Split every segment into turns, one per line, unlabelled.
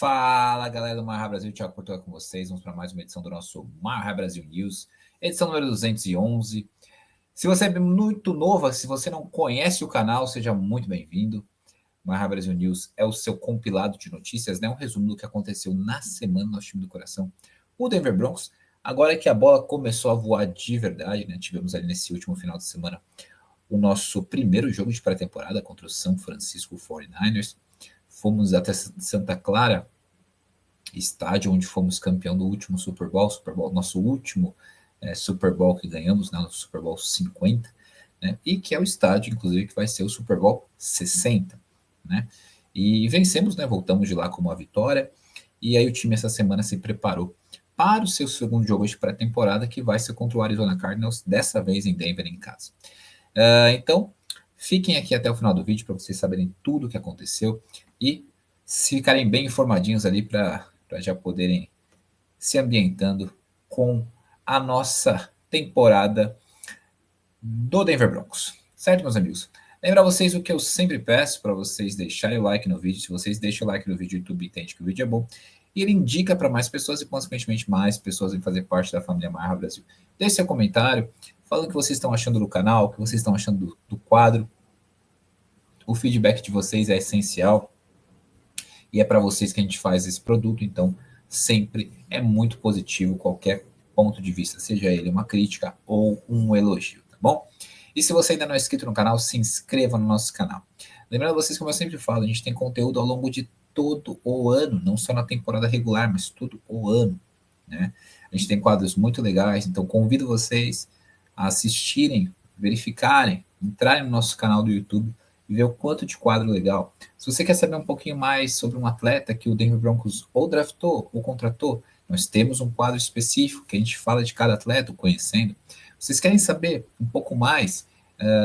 Fala, galera do Marra Brasil, Thiago Portugal com vocês. Vamos para mais uma edição do nosso Marra Brasil News, edição número 211. Se você é muito novo, se você não conhece o canal, seja muito bem-vindo. Marra Brasil News é o seu compilado de notícias, né? Um resumo do que aconteceu na semana no nosso time do coração, o Denver Broncos. Agora que a bola começou a voar de verdade, né? Tivemos ali nesse último final de semana o nosso primeiro jogo de pré-temporada contra o San Francisco 49ers. Fomos até Santa Clara, estádio onde fomos campeão do último Super Bowl, nosso último Super Bowl que ganhamos, né, no Super Bowl 50, né, e que é o estádio, inclusive, que vai ser o Super Bowl 60, né, e vencemos, né, voltamos de lá com uma vitória, e aí o time essa semana se preparou para o seu segundo jogo de pré-temporada, que vai ser contra o Arizona Cardinals, dessa vez em Denver, em casa. Então, fiquem aqui até o final do vídeo para vocês saberem tudo o que aconteceu e se ficarem bem informadinhos ali para já poderem se ambientando com a nossa temporada do Denver Broncos. Certo, meus amigos? Lembrar vocês o que eu sempre peço para vocês deixarem o like no vídeo. Se vocês deixam o like no vídeo, o YouTube entende que o vídeo é bom. E ele indica para mais pessoas e, consequentemente, mais pessoas em fazer parte da família Marra Brasil. Deixe seu comentário, falando o que vocês estão achando do canal, o que vocês estão achando do quadro. O feedback de vocês é essencial e é para vocês que a gente faz esse produto, então sempre é muito positivo qualquer ponto de vista, seja ele uma crítica ou um elogio, tá bom? E se você ainda não é inscrito no canal, se inscreva no nosso canal. Lembrando vocês, como eu sempre falo, a gente tem conteúdo ao longo de todo o ano, não só na temporada regular, mas todo o ano, né? A gente tem quadros muito legais, então convido vocês a assistirem, verificarem, entrarem no nosso canal do YouTube e ver o quanto de quadro legal. Se você quer saber um pouquinho mais sobre um atleta que o Denver Broncos ou draftou ou contratou, nós temos um quadro específico que a gente fala de cada atleta, conhecendo. Vocês querem saber um pouco mais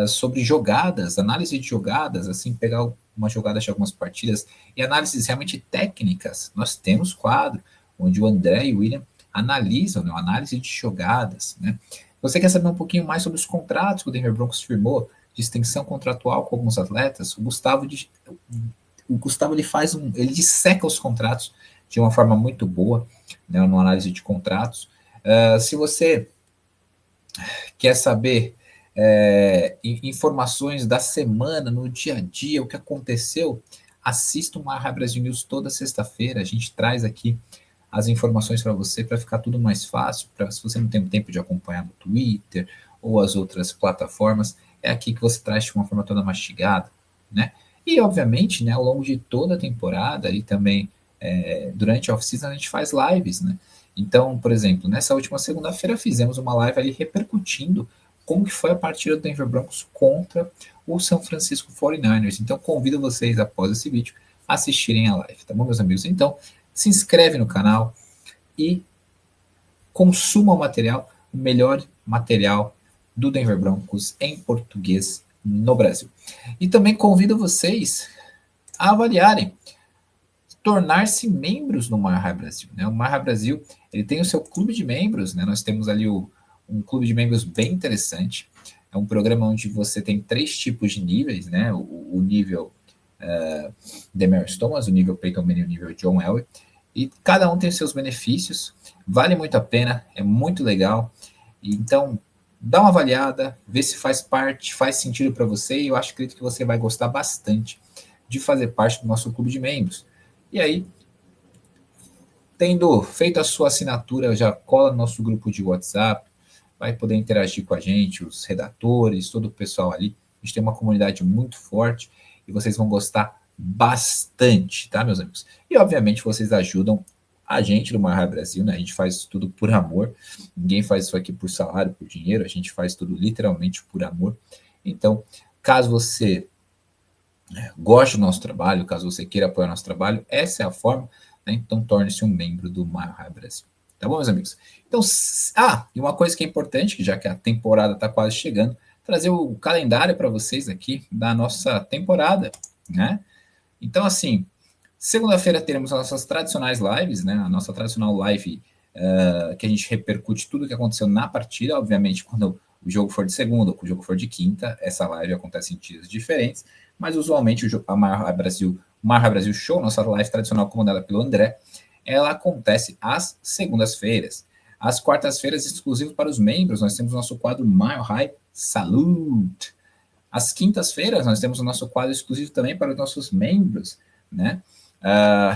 sobre jogadas, análise de jogadas, assim, pegar uma jogada de algumas partidas e análises realmente técnicas? Nós temos quadro onde o André e o William analisam, né, análise de jogadas, né? Você quer saber um pouquinho mais sobre os contratos que o Denver Broncos firmou, de extensão contratual com alguns atletas? O Gustavo ele disseca os contratos de uma forma muito boa, né, numa análise de contratos. Se você quer saber informações da semana, no dia a dia, o que aconteceu, assista o Marra Brasil News toda sexta-feira. A gente traz aqui as informações para você, para ficar tudo mais fácil, para se você não tem tempo de acompanhar no Twitter ou as outras plataformas, é aqui que você traz de uma forma toda mastigada, né? E, obviamente, né, ao longo de toda a temporada e também durante a off-season a gente faz lives, né? Então, por exemplo, nessa última segunda-feira fizemos uma live ali repercutindo como que foi a partida do Denver Broncos contra o San Francisco 49ers. Então, convido vocês, após esse vídeo, a assistirem a live, tá bom, meus amigos? Então, se inscreve no canal e consuma o melhor material do Denver Broncos em português no Brasil. E também convido vocês a avaliarem, tornar-se membros no Marra Brasil, né? O Marra Brasil, ele tem o seu clube de membros, né? Nós temos ali um clube de membros bem interessante. É um programa onde você tem 3 tipos de níveis, né? O nível Demaryius Thomas, o nível Peyton Manning e o nível John Elway. E cada um tem seus benefícios, vale muito a pena, é muito legal. Então, dá uma avaliada, vê se faz parte, faz sentido para você, e eu acredito que você vai gostar bastante de fazer parte do nosso clube de membros. E aí, tendo feito a sua assinatura, já cola no nosso grupo de WhatsApp, vai poder interagir com a gente, os redatores, todo o pessoal ali. A gente tem uma comunidade muito forte e vocês vão gostar bastante, tá, meus amigos? E, obviamente, vocês ajudam a gente do Marra Brasil, né? A gente faz tudo por amor. Ninguém faz isso aqui por salário, por dinheiro. A gente faz tudo literalmente por amor. Então, caso você goste do nosso trabalho, caso você queira apoiar nosso trabalho, essa é a forma, né? Então torne-se um membro do Marra Brasil. Tá bom, meus amigos? Então, e uma coisa que é importante, já que a temporada está quase chegando, trazer o calendário para vocês aqui da nossa temporada, né? Então, assim, segunda-feira teremos as nossas tradicionais lives, né? A nossa tradicional live que a gente repercute tudo o que aconteceu na partida. Obviamente, quando o jogo for de segunda ou o jogo for de quinta, essa live acontece em dias diferentes, mas usualmente a Marra Brasil Marra Brasil Show, nossa live tradicional comandada pelo André, ela acontece às segundas-feiras. Às quartas-feiras, exclusivo para os membros, nós temos o nosso quadro Mile High Salute. Às quintas-feiras, nós temos o nosso quadro exclusivo também para os nossos membros, né?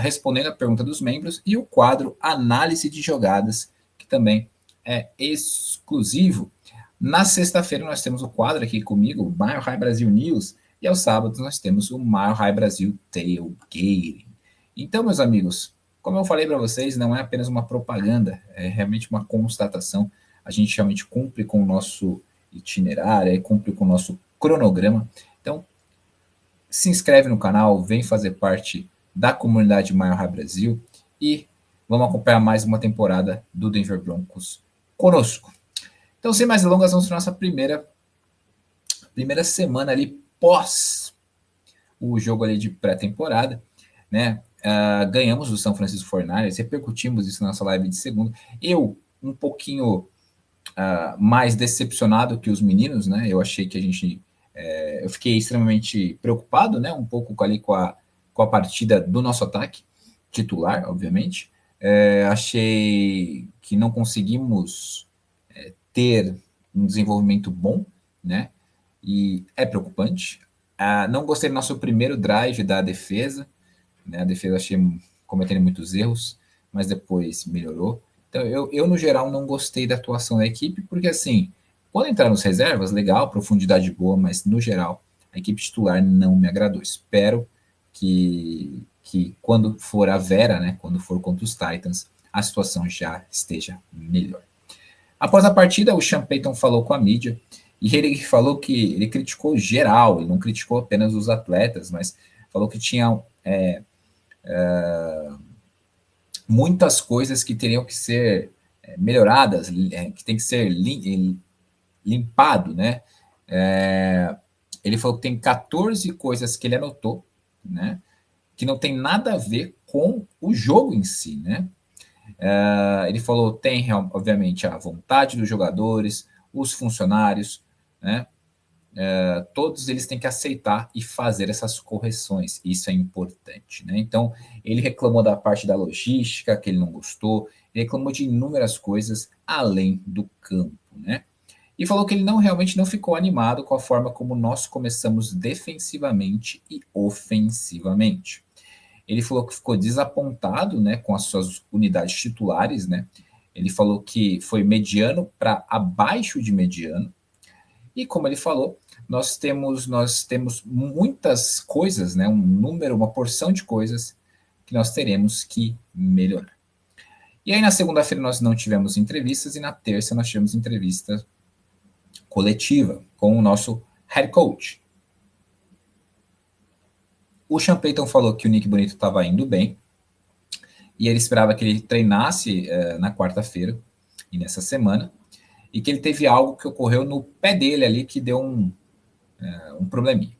Respondendo a pergunta dos membros, e o quadro Análise de Jogadas, que também é exclusivo. Na sexta-feira, nós temos o quadro aqui comigo, o Mile High Brasil News, e aos sábados nós temos o Mile High Brasil Tailgating. Então, meus amigos, como eu falei para vocês, não é apenas uma propaganda, é realmente uma constatação. A gente realmente cumpre com o nosso itinerário, cumpre com o nosso cronograma. Então, se inscreve no canal, vem fazer parte da comunidade Mile High Brasil e vamos acompanhar mais uma temporada do Denver Broncos conosco. Então, sem mais delongas, vamos para a nossa primeira semana ali pós o jogo ali de pré-temporada, né? Ganhamos do São Francisco 49ers, repercutimos isso na nossa live de segunda. Eu, um pouquinho mais decepcionado que os meninos, né? Eu achei que a gente... eu fiquei extremamente preocupado, né? Um pouco ali com a partida do nosso ataque, titular, obviamente. Achei que não conseguimos ter um desenvolvimento bom, né? E é preocupante. Não gostei do nosso primeiro drive da defesa, né? A defesa achei cometendo muitos erros, mas depois melhorou. Então, eu, no geral, não gostei da atuação da equipe, porque, assim, quando entrar nos reservas, legal, profundidade boa, mas, no geral, a equipe titular não me agradou. Espero que quando for a Vera, né, quando for contra os Titans, a situação já esteja melhor. Após a partida, o Sean Payton falou com a mídia, e ele falou que ele criticou geral, ele não criticou apenas os atletas, mas falou que tinha muitas coisas que teriam que ser melhoradas, que tem que ser limpado, né? Ele falou que tem 14 coisas que ele anotou, né? Que não tem nada a ver com o jogo em si, né? Ele falou tem, obviamente, a vontade dos jogadores, os funcionários, né? Todos eles têm que aceitar e fazer essas correções. Isso é importante, né? Então, ele reclamou da parte da logística, que ele não gostou, ele reclamou de inúmeras coisas além do campo, né? E falou que ele realmente não ficou animado com a forma como nós começamos defensivamente e ofensivamente. Ele falou que ficou desapontado, né, com as suas unidades titulares, né? Ele falou que foi mediano para abaixo de mediano. E como ele falou, nós temos muitas coisas, né, uma porção de coisas que nós teremos que melhorar. E aí na segunda-feira nós não tivemos entrevistas e na terça nós tivemos entrevista coletiva com o nosso head coach. O Sean Payton falou que o Nick Bonito estava indo bem e ele esperava que ele treinasse na quarta-feira e nessa semana, e que ele teve algo que ocorreu no pé dele ali que deu um probleminha.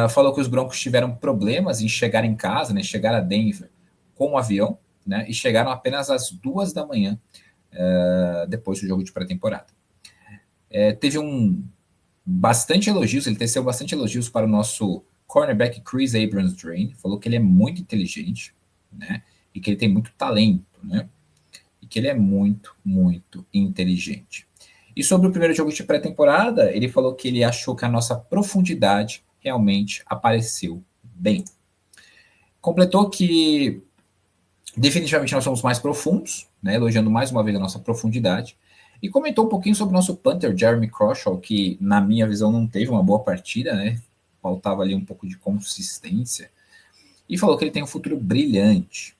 Falou que os Broncos tiveram problemas em chegar em casa, né, chegar a Denver com o avião, né, e chegaram apenas às 2 da manhã depois do jogo de pré-temporada. Teve bastante elogios, ele teceu bastante elogios para o nosso cornerback Chris Abrams-Drain, falou que ele é muito inteligente, né, e que ele tem muito talento, né, e que ele é muito, muito inteligente. E sobre o primeiro jogo de pré-temporada, ele falou que ele achou que a nossa profundidade realmente apareceu bem. Completou que definitivamente nós somos mais profundos, né, elogiando mais uma vez a nossa profundidade, e comentou um pouquinho sobre o nosso punter, Jeremy Crawshaw, que na minha visão não teve uma boa partida, né, faltava ali um pouco de consistência, e falou que ele tem um futuro brilhante.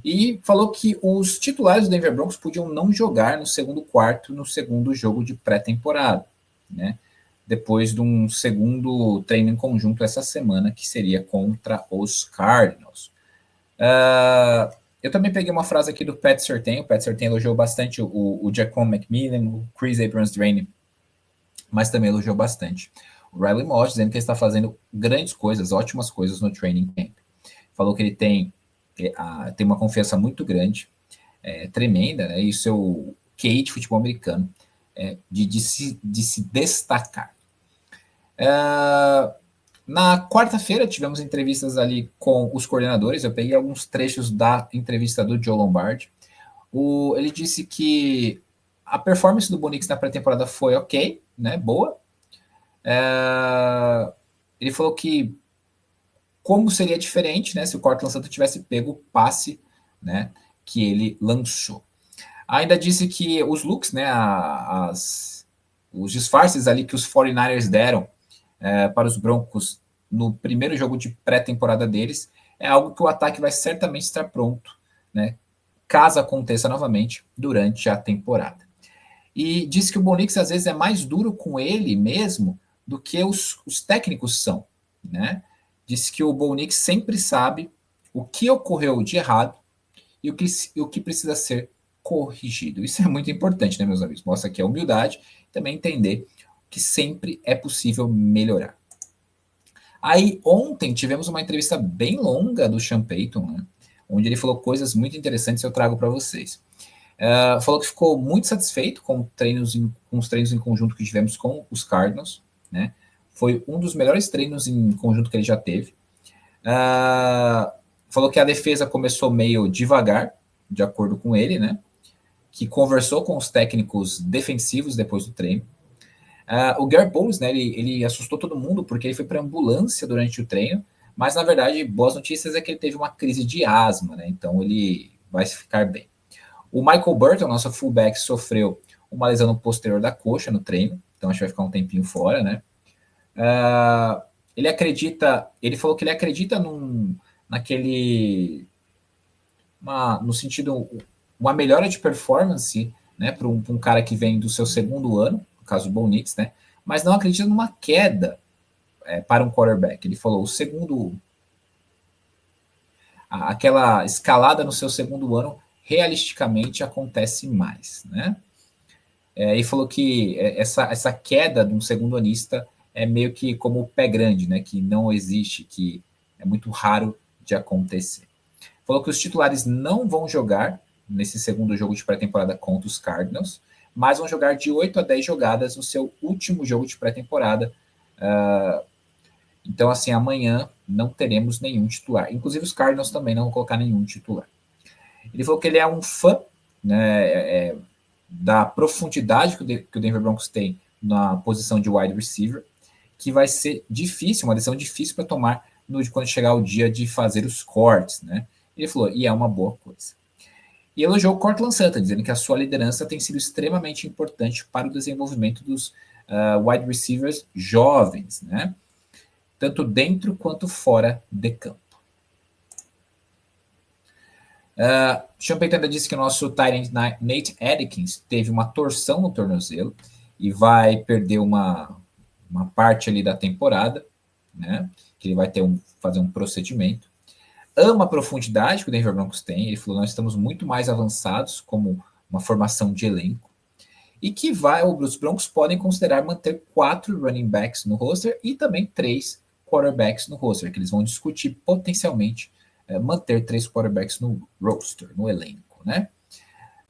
E falou que os titulares do Denver Broncos podiam não jogar no segundo quarto, no segundo jogo de pré-temporada, né? Depois de um segundo treino em conjunto essa semana, que seria contra os Cardinals. Eu também peguei uma frase aqui do Pat Surtain. O Pat Surtain elogiou bastante o Jaquan McMillan, o Chris Abrams-Drain, mas também elogiou bastante o Riley Moss, dizendo que ele está fazendo grandes coisas, ótimas coisas no training camp. Falou que ele tem uma confiança muito grande, tremenda, né? E o seu QI de futebol americano de se destacar. Na quarta-feira, tivemos entrevistas ali com os coordenadores. Eu peguei alguns trechos da entrevista do Joe Lombardi. Ele disse que a performance do Bo Nix na pré-temporada foi ok, né, boa. Ele falou que como seria diferente, né, se o Cortland Sutton tivesse pego o passe, né, que ele lançou. Ainda disse que os looks, né, os disfarces ali que os 49ers deram para os Broncos no primeiro jogo de pré-temporada deles é algo que o ataque vai certamente estar pronto, né, caso aconteça novamente durante a temporada. E disse que o Bo Nix às vezes é mais duro com ele mesmo do que os técnicos são, né? Disse que o Bo Nix sempre sabe o que ocorreu de errado e o que precisa ser corrigido. Isso é muito importante, né, meus amigos? Mostra aqui a humildade e também entender que sempre é possível melhorar. Aí, ontem, tivemos uma entrevista bem longa do Sean Payton, né, onde ele falou coisas muito interessantes que eu trago para vocês. Falou que ficou muito satisfeito com os treinos em conjunto que tivemos com os Cardinals, né? Foi um dos melhores treinos em conjunto que ele já teve. Falou que a defesa começou meio devagar, de acordo com ele, né? Que conversou com os técnicos defensivos depois do treino. O Garrett Bowles, né? Ele assustou todo mundo porque ele foi para ambulância durante o treino, mas na verdade, boas notícias é que ele teve uma crise de asma, né? Então ele vai ficar bem. O Michael Burton, nosso fullback, sofreu uma lesão no posterior da coxa no treino, então acho que vai ficar um tempinho fora, né? Ele falou que ele acredita no sentido, uma melhora de performance, né, para um cara que vem do seu segundo ano, no caso do Bo Nix, né? Mas não acredita numa queda para um quarterback. Ele falou, aquela escalada no seu segundo ano realisticamente acontece mais, né? E falou que essa queda de um segundo anista é meio que como o pé grande, né? Que não existe, que é muito raro de acontecer. Falou que os titulares não vão jogar nesse segundo jogo de pré-temporada contra os Cardinals, mas vão jogar de 8 a 10 jogadas no seu último jogo de pré-temporada. Então, assim, amanhã não teremos nenhum titular. Inclusive, os Cardinals também não vão colocar nenhum titular. Ele falou que ele é um fã, né, da profundidade que o Denver Broncos tem na posição de wide receiver, que vai ser difícil, uma decisão difícil para tomar quando chegar o dia de fazer os cortes, né? Ele falou, e é uma boa coisa. E elogiou o Cortland Sutton, dizendo que a sua liderança tem sido extremamente importante para o desenvolvimento dos wide receivers jovens, né? Tanto dentro quanto fora de campo. Sean Payton ainda disse que o nosso tight end Nate Adkins teve uma torção no tornozelo e vai perder uma parte ali da temporada, né? Que ele vai fazer um procedimento. Ama a profundidade que o Denver Broncos tem. Ele falou, nós estamos muito mais avançados como uma formação de elenco. E que os Broncos podem considerar manter 4 running backs no roster e também 3 quarterbacks no roster, que eles vão discutir potencialmente manter 3 quarterbacks no roster, no elenco, né?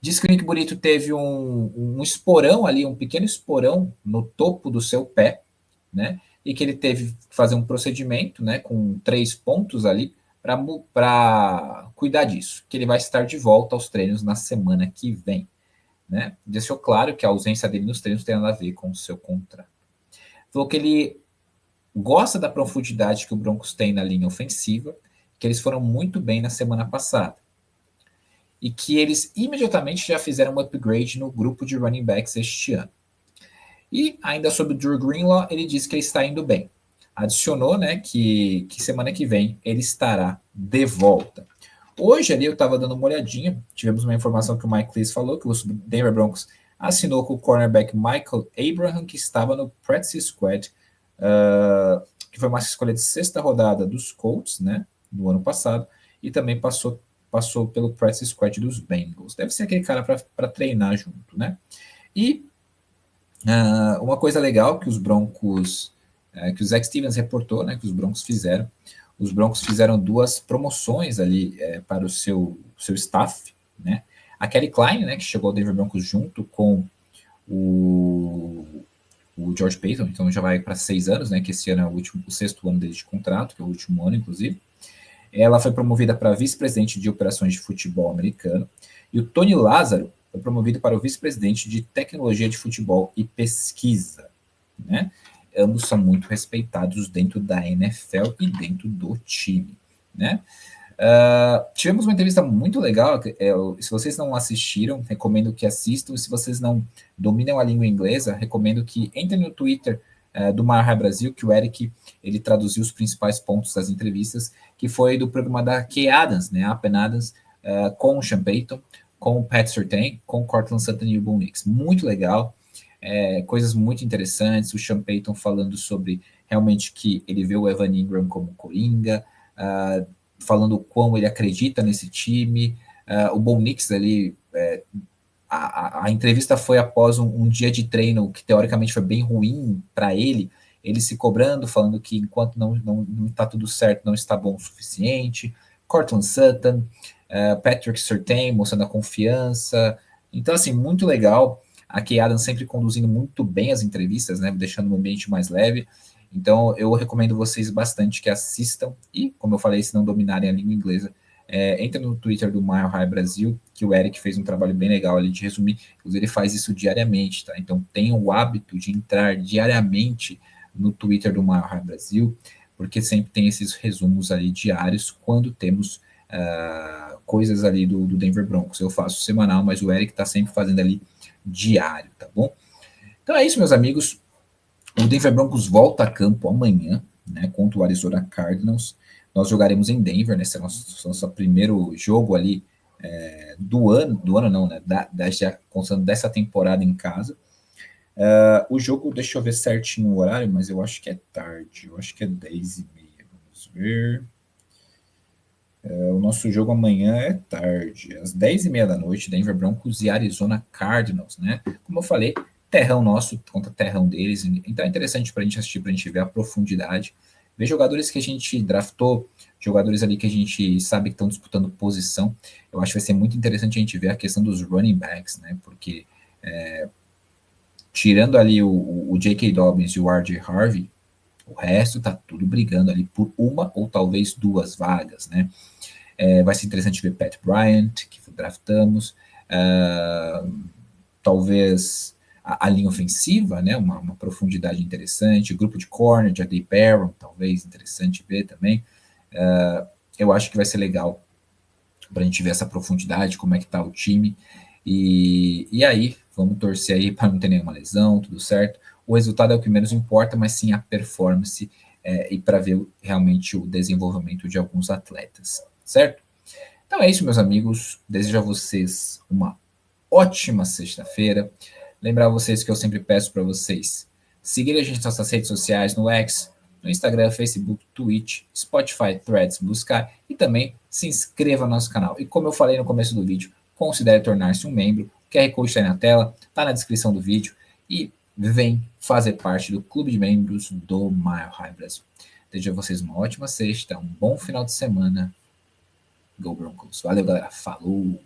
Diz que o Nick Bonito teve um esporão ali, um pequeno esporão no topo do seu pé, né? E que ele teve que fazer um procedimento, né, com 3 pontos ali para cuidar disso, que ele vai estar de volta aos treinos na semana que vem, né? Deixou claro que a ausência dele nos treinos tem nada a ver com o seu contrato. Falou que ele gosta da profundidade que o Broncos tem na linha ofensiva, que eles foram muito bem na semana passada. E que eles imediatamente já fizeram um upgrade no grupo de running backs este ano. E ainda sobre o Drew Greenlaw, ele disse que ele está indo bem. Adicionou, né, que semana que vem ele estará de volta. Hoje ali eu estava dando uma olhadinha, tivemos uma informação que o Mike Lees falou, que o Denver Broncos assinou com o cornerback Michael Abraham, que estava no practice squad, que foi uma escolha de 6ª rodada dos Colts, né, no ano passado, e também passou pelo practice squad dos Bengals. Deve ser aquele cara para treinar junto, né? E uma coisa legal que os Broncos, que o Zach Stevens reportou, né, que os Broncos fizeram 2 promoções ali para o seu staff, né? A Kelly Klein, né, que chegou ao Denver Broncos junto com o o George Paton, então já vai para 6 anos, né, que esse ano é o sexto ano dele de contrato, que é o último ano, inclusive. Ela foi promovida para vice-presidente de operações de futebol americano, e o Tony Lázaro foi promovido para o vice-presidente de tecnologia de futebol e pesquisa, né? Ambos são muito respeitados dentro da NFL e dentro do time, né? Tivemos uma entrevista muito legal. Se vocês não assistiram, recomendo que assistam. Se vocês não dominam a língua inglesa, recomendo que entrem no Twitter do Mile Brasil, que o Eric ele traduziu os principais pontos das entrevistas, que foi do programa da Kay Adams, né, a Pen Adams, com o Sean Payton, com o Pat Surtain, com o Cortland Sutton e o Bo Nix. Muito legal, coisas muito interessantes. O Sean Payton falando sobre realmente que ele vê o Evan Ingram como coringa, falando o quão ele acredita nesse time. O Bo Nix ali, a entrevista foi após um dia de treino que teoricamente foi bem ruim para ele se cobrando, falando que enquanto não está tudo certo, não está bom o suficiente. Cortland Sutton, Patrick Surtain mostrando a confiança. Então, assim, muito legal. A Kay Adams sempre conduzindo muito bem as entrevistas, né, deixando o ambiente mais leve. Então, eu recomendo vocês bastante que assistam. E, como eu falei, se não dominarem a língua inglesa, entra no Twitter do Mile High Brasil, que o Eric fez um trabalho bem legal ali de resumir. Ele faz isso diariamente, tá? Então, tenham o hábito de entrar diariamente no Twitter do Mile High Brasil, porque sempre tem esses resumos ali diários quando temos coisas ali do Denver Broncos. Eu faço semanal, mas o Eric está sempre fazendo ali diário, tá bom? Então é isso, meus amigos. O Denver Broncos volta a campo amanhã, né, contra o Arizona Cardinals. Nós jogaremos em Denver, né, esse é o nosso primeiro jogo ali do ano não, né, contando dessa temporada em casa. O jogo, deixa eu ver certinho o horário, mas eu acho que é tarde, eu acho que é 10h30, vamos ver. O nosso jogo amanhã é tarde, às 10h30 da noite, Denver Broncos e Arizona Cardinals, né? Como eu falei, terrão nosso contra terrão deles, então é interessante para a gente assistir, para a gente ver a profundidade, ver jogadores que a gente draftou, jogadores ali que a gente sabe que estão disputando posição. Eu acho que vai ser muito interessante a gente ver a questão dos running backs, né? Porque tirando ali o J.K. Dobbins e o R.J. Harvey, o resto tá tudo brigando ali por uma ou talvez duas vagas, né? Vai ser interessante ver Pat Bryant, que draftamos, talvez a linha ofensiva, né? Uma profundidade interessante, o grupo de corner, J.D. Barron, talvez interessante ver também. Eu acho que vai ser legal para a gente ver essa profundidade, como é que tá o time, e aí vamos torcer aí para não ter nenhuma lesão, tudo certo. O resultado é o que menos importa, mas sim a performance e para ver realmente o desenvolvimento de alguns atletas, certo? Então é isso, meus amigos. Desejo a vocês uma ótima sexta-feira. Lembrar vocês que eu sempre peço para vocês seguirem a gente nas nossas redes sociais, no X, no Instagram, Facebook, Twitch, Spotify, Threads, buscar e também se inscreva no nosso canal. E como eu falei no começo do vídeo, considere tornar-se um membro. O QR Code está aí na tela, está na descrição do vídeo e vem fazer parte do clube de membros do Mile High Brasil. Desejo a vocês uma ótima sexta, um bom final de semana. Go Broncos. Valeu, galera. Falou!